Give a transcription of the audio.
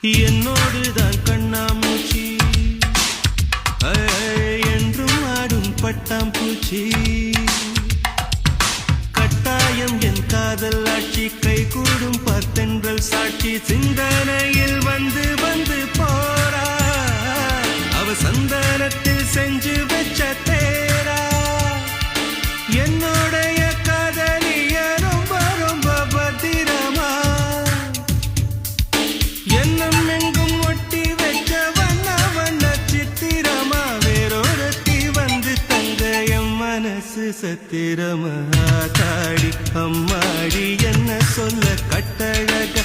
என்னோடுதான் கண்ணாமூச்சி என்றும் ஆடும் பட்டாம்பூச்சி கட்டாயம் என் காதல் ஆட்சி கை கூடும் பார்த்தென்றல் சாட்சி சிந்தனையில் வந்து வந்து போறா அவ சந்தனத்தில் செஞ்சு வச்ச தேரா என்னுடைய காதலிய ரொம்ப ரொம்ப பத்திரமா என்னும் எங்கும் ஒட்டி வச்ச வண்ண வண்ண சித்திரமா வேறொருத்தி வந்து தங்க என் மனசு சத்திரமா தாடி அம்மாடி என்ன சொல்ல கட்டழக